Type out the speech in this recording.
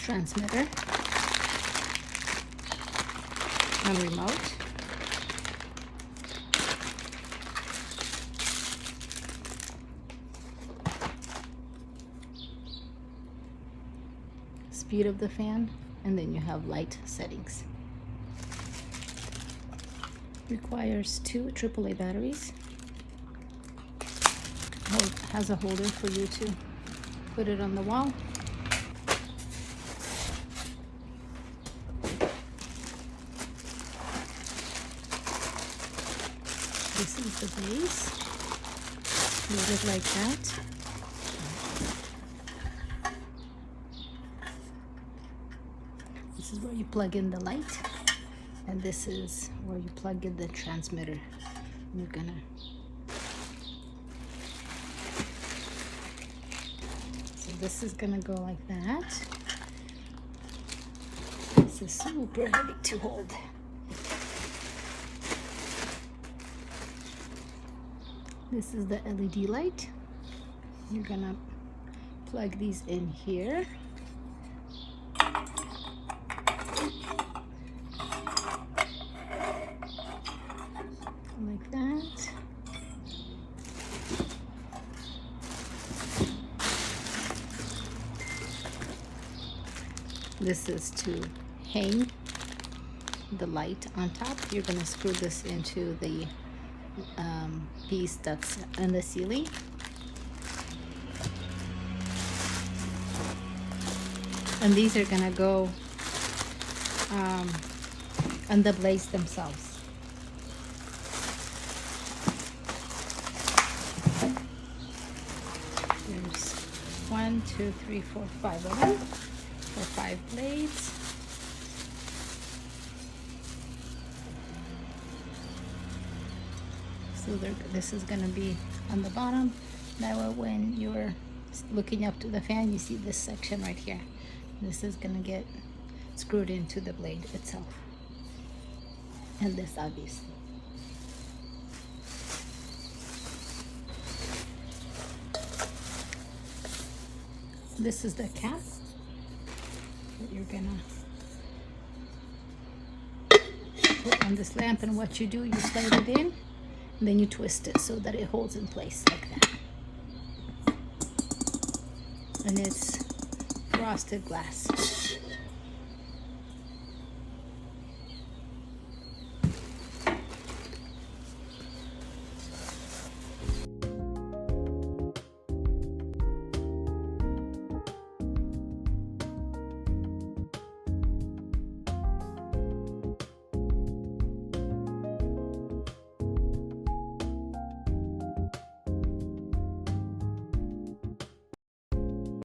transmitter and remote. Speed of the fan, and then you have light settings. Requires 2 AAA batteries. Has a holder for you to put it on the wall. This is the base. Leave it like that. This is where you plug in the light, and this is where you plug in the transmitter. You're gonna this is gonna go like that. This is super heavy to hold. This is the LED light. You're gonna plug these in here. Like that. This is to hang the light on top. You're going to screw this into the piece that's in the ceiling. And these are going to go on the blades themselves. There's 1, 2, 3, 4, 5 of them. For 5 blades. So this is going to be on the bottom. That way when you're looking up to the fan, you see this section right here. This is going to get screwed into the blade itself. And this obviously. This is the cap that you're gonna put on this lamp, and what you do, you slide it in and then you twist it so that it holds in place like that. And it's frosted glass.